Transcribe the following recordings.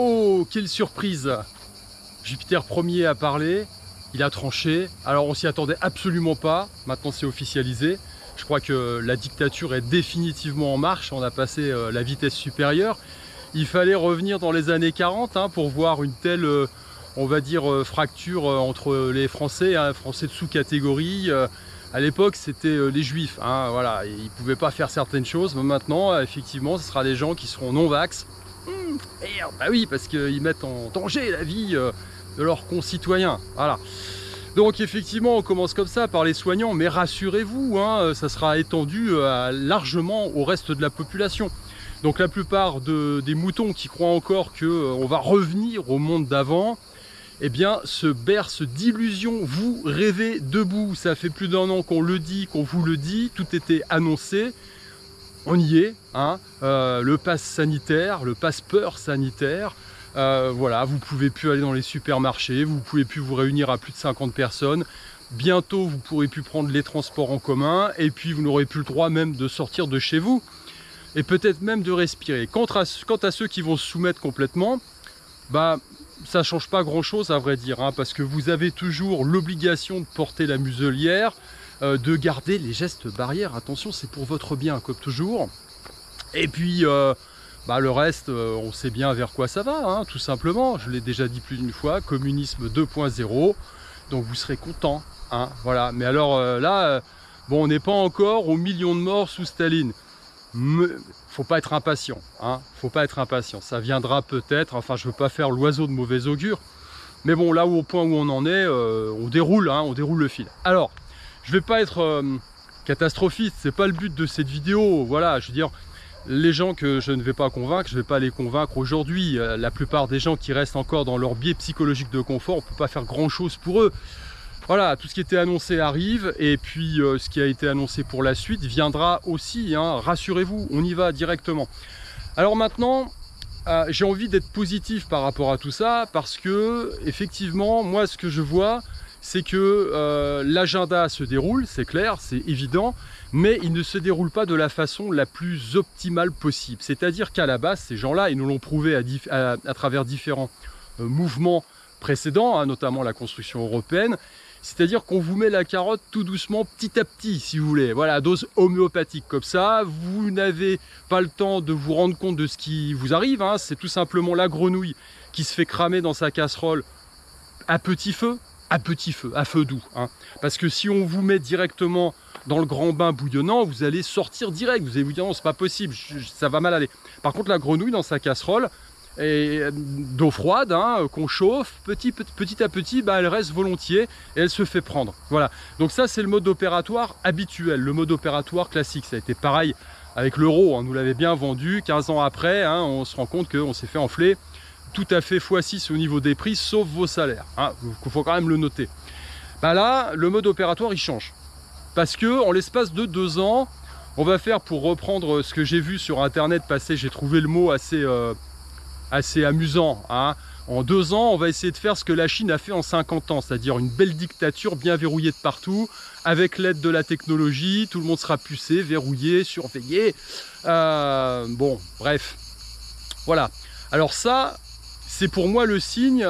Oh, quelle surprise! Jupiter Ier a parlé, il a tranché. Alors on s'y attendait absolument pas, maintenant c'est officialisé. Je crois que la dictature est définitivement en marche, on a passé la vitesse supérieure. Il fallait revenir dans les années 40 hein, pour voir une telle, on va dire, fracture entre les Français, hein, Français de sous-catégorie. À l'époque, c'était les Juifs, hein, voilà, ils ne pouvaient pas faire certaines choses, mais maintenant, effectivement, ce sera des gens qui seront non-vax. Merde, bah oui, parce qu'ils mettent en danger la vie de leurs concitoyens, voilà. Donc effectivement, on commence comme ça par les soignants, mais rassurez-vous, hein, ça sera étendu largement au reste de la population. Donc la plupart des moutons qui croient encore qu'on va revenir au monde d'avant, eh bien, se berce d'illusions. Vous rêvez debout. Ça fait plus d'1 an qu'on le dit, qu'on vous le dit. Tout était annoncé. On y est. Hein. Le pass sanitaire, le passeport sanitaire. Voilà, vous ne pouvez plus aller dans les supermarchés. Vous ne pouvez plus vous réunir à plus de 50 personnes. Bientôt, vous ne pourrez plus prendre les transports en commun. Et puis, vous n'aurez plus le droit même de sortir de chez vous. Et peut-être même de respirer. Quant à ceux qui vont se soumettre complètement, bah... ça ne change pas grand chose à vrai dire, hein, parce que vous avez toujours l'obligation de porter la muselière, de garder les gestes barrières, attention c'est pour votre bien comme toujours. Et puis bah, le reste, on sait bien vers quoi ça va, hein, tout simplement, je l'ai déjà dit plus d'une fois, communisme 2.0, donc vous serez content, hein, voilà. Mais alors là, bon, on n'est pas encore aux millions de morts sous Staline. Faut pas être impatient, hein, faut pas être impatient, ça viendra peut-être, enfin je veux pas faire l'oiseau de mauvais augure, mais bon là au point où on en est, on déroule le fil. Alors, je vais pas être catastrophiste, c'est pas le but de cette vidéo, voilà, je veux dire, les gens que je ne vais pas convaincre, je vais pas les convaincre aujourd'hui, la plupart des gens qui restent encore dans leur biais psychologique de confort, on peut pas faire grand chose pour eux. Voilà, tout ce qui était annoncé arrive, et puis ce qui a été annoncé pour la suite viendra aussi, hein, rassurez-vous, on y va directement. Alors maintenant, j'ai envie d'être positif par rapport à tout ça, parce que, effectivement, moi ce que je vois, c'est que l'agenda se déroule, c'est clair, c'est évident, mais il ne se déroule pas de la façon la plus optimale possible. C'est-à-dire qu'à la base, ces gens-là, ils nous l'ont prouvé à travers différents mouvements précédents, hein, notamment la construction européenne. C'est-à-dire qu'on vous met la carotte tout doucement, petit à petit, si vous voulez. Voilà, dose homéopathique comme ça. Vous n'avez pas le temps de vous rendre compte de ce qui vous arrive. Hein. C'est tout simplement la grenouille qui se fait cramer dans sa casserole à petit feu, à feu doux. Hein. Parce que si on vous met directement dans le grand bain bouillonnant, vous allez sortir direct. Vous allez vous dire non, c'est pas possible, ça va mal aller. Par contre, la grenouille dans sa casserole, d'eau froide, hein, qu'on chauffe, petit à petit, bah, elle reste volontiers et elle se fait prendre. Voilà, donc ça c'est le mode opératoire habituel, le mode opératoire classique. Ça a été pareil avec l'euro, on nous l'avait bien vendu, 15 ans après, hein, on se rend compte qu'on s'est fait enfler tout à fait x6 au niveau des prix, sauf vos salaires, hein, il faut quand même le noter. Bah là, le mode opératoire il change, parce que en l'espace de 2 ans, on va faire, pour reprendre ce que j'ai vu sur internet passer, j'ai trouvé le mot assez amusant, hein. En 2 ans, on va essayer de faire ce que la Chine a fait en 50 ans, c'est-à-dire une belle dictature bien verrouillée de partout, avec l'aide de la technologie, tout le monde sera pucé, verrouillé, surveillé. Bon, bref, voilà. Alors ça, c'est pour moi le signe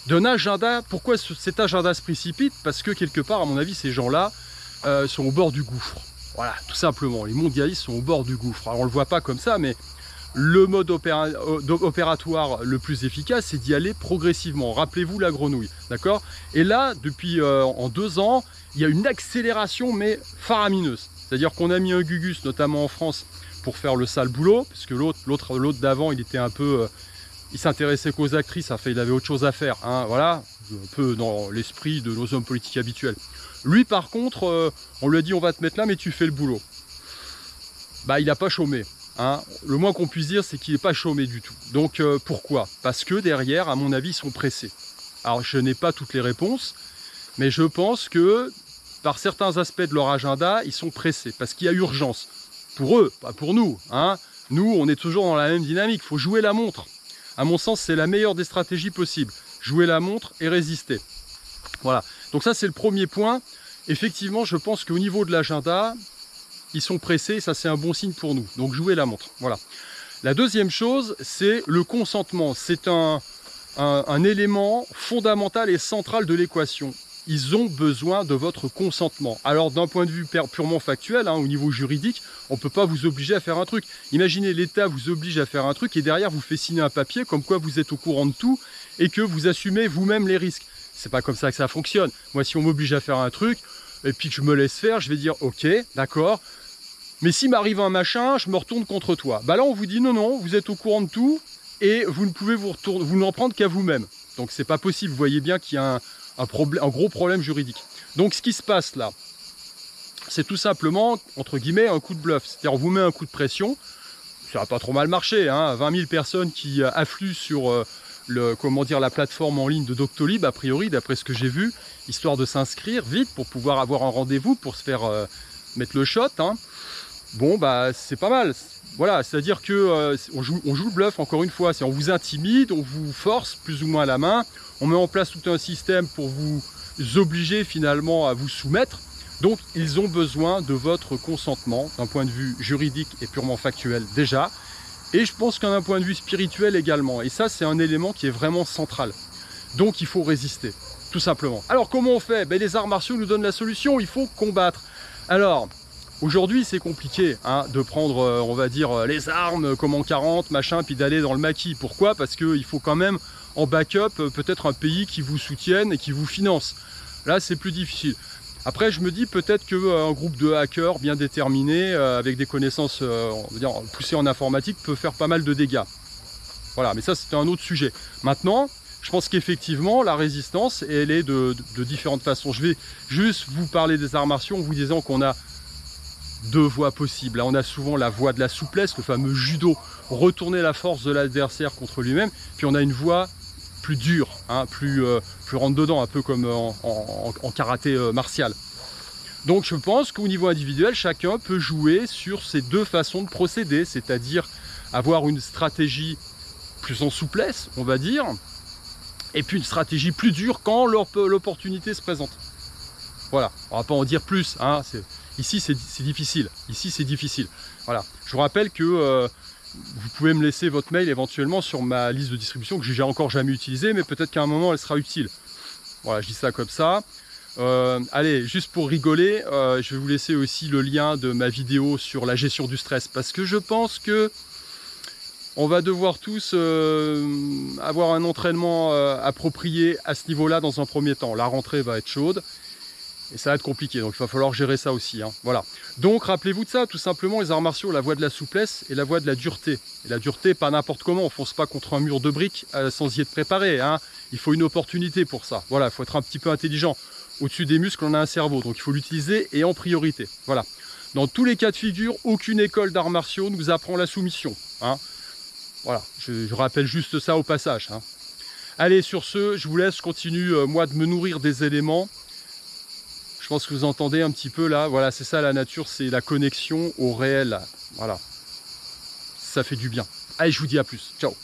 d'un agenda. Pourquoi cet agenda se précipite? Parce que quelque part, à mon avis, ces gens-là sont au bord du gouffre. Voilà, tout simplement. Les mondialistes sont au bord du gouffre. Alors on ne le voit pas comme ça, mais le mode opératoire le plus efficace, c'est d'y aller progressivement. Rappelez-vous la grenouille, d'accord? Et là, depuis en 2 ans, il y a une accélération, mais faramineuse. C'est-à-dire qu'on a mis un Gugus, notamment en France, pour faire le sale boulot, parce que l'autre d'avant, il était un peu... il s'intéressait qu'aux actrices, enfin, il avait autre chose à faire, hein, voilà, un peu dans l'esprit de nos hommes politiques habituels. Lui, par contre, on lui a dit, on va te mettre là, mais tu fais le boulot. Bah, il n'a pas chômé. Hein, le moins qu'on puisse dire, c'est qu'il n'est pas chômé du tout. Donc pourquoi? Parce que derrière, à mon avis, ils sont pressés. Alors je n'ai pas toutes les réponses, mais je pense que par certains aspects de leur agenda, ils sont pressés, parce qu'il y a urgence. Pour eux, pas pour nous. Hein. Nous, on est toujours dans la même dynamique, il faut jouer la montre. À mon sens, c'est la meilleure des stratégies possibles. Jouer la montre et résister. Voilà, donc ça c'est le premier point. Effectivement, je pense qu'au niveau de l'agenda, ils sont pressés, ça c'est un bon signe pour nous. Donc jouez la montre, voilà. La deuxième chose, c'est le consentement. C'est un élément fondamental et central de l'équation. Ils ont besoin de votre consentement. Alors d'un point de vue purement factuel, au niveau juridique, on ne peut pas vous obliger à faire un truc. Imaginez l'État vous oblige à faire un truc et derrière vous fait signer un papier comme quoi vous êtes au courant de tout et que vous assumez vous-même les risques. C'est pas comme ça que ça fonctionne. Moi, si on m'oblige à faire un truc et puis que je me laisse faire, je vais dire ok, d'accord. Mais s'il m'arrive un machin, je me retourne contre toi. Bah là, on vous dit non, vous êtes au courant de tout et vous ne pouvez vous n'en prendre qu'à vous-même. Donc c'est pas possible. Vous voyez bien qu'il y a un gros problème juridique. Donc ce qui se passe là, c'est tout simplement, entre guillemets, un coup de bluff. C'est-à-dire on vous met un coup de pression, ça va pas trop mal marcher, 20 000 personnes qui affluent sur la plateforme en ligne de Doctolib, a priori, d'après ce que j'ai vu, histoire de s'inscrire vite pour pouvoir avoir un rendez-vous, pour se faire mettre le shot. Bon, bah c'est pas mal. Voilà, c'est-à-dire que on joue le bluff, encore une fois. On vous intimide, on vous force plus ou moins à la main, on met en place tout un système pour vous obliger finalement à vous soumettre. Donc, ils ont besoin de votre consentement d'un point de vue juridique et purement factuel déjà. Et je pense qu'un point de vue spirituel également. Et ça, c'est un élément qui est vraiment central. Donc, il faut résister, tout simplement. Alors, comment on fait? Les arts martiaux nous donnent la solution, il faut combattre. Alors, aujourd'hui, c'est compliqué de prendre, on va dire, les armes comme en 40, machin, puis d'aller dans le maquis. Pourquoi? Parce qu'il faut quand même, en backup, peut-être un pays qui vous soutienne et qui vous finance. Là, c'est plus difficile. Après, je me dis peut-être qu'un groupe de hackers bien déterminés, avec des connaissances on va dire, poussées en informatique, peut faire pas mal de dégâts. Voilà, mais ça, c'était un autre sujet. Maintenant, je pense qu'effectivement, la résistance, elle est de différentes façons. Je vais juste vous parler des arts martiaux en vous disant qu'on a deux voies possibles. Là, on a souvent la voie de la souplesse, le fameux judo, retourner la force de l'adversaire contre lui-même. Puis on a une voie plus dure, plus rentre dedans, un peu comme en karaté martial. Donc je pense qu'au niveau individuel, chacun peut jouer sur ces deux façons de procéder, c'est-à-dire avoir une stratégie plus en souplesse, on va dire, et puis une stratégie plus dure quand l'opportunité se présente. Voilà, on va pas en dire plus, ici c'est difficile, Voilà, je vous rappelle que vous pouvez me laisser votre mail éventuellement sur ma liste de distribution que j'ai encore jamais utilisée, mais peut-être qu'à un moment elle sera utile. Voilà, je dis ça comme ça. Allez, juste pour rigoler, je vais vous laisser aussi le lien de ma vidéo sur la gestion du stress, parce que je pense que on va devoir tous avoir un entraînement approprié à ce niveau-là dans un premier temps. La rentrée va être chaude. Et ça va être compliqué, donc il va falloir gérer ça aussi. Voilà. Donc rappelez-vous de ça, tout simplement, les arts martiaux, la voie de la souplesse et la voie de la dureté. Et la dureté, pas n'importe comment, on ne fonce pas contre un mur de briques sans y être préparé. Il faut une opportunité pour ça. Voilà, il faut être un petit peu intelligent. Au-dessus des muscles, on a un cerveau, donc il faut l'utiliser et en priorité. Voilà. Dans tous les cas de figure, aucune école d'arts martiaux nous apprend la soumission. Voilà, je rappelle juste ça au passage. Allez, sur ce, je vous laisse, je continue, moi, de me nourrir des éléments. Je pense que vous entendez un petit peu là, voilà, c'est ça la nature, c'est la connexion au réel. Voilà, ça fait du bien. Allez, je vous dis à plus, ciao.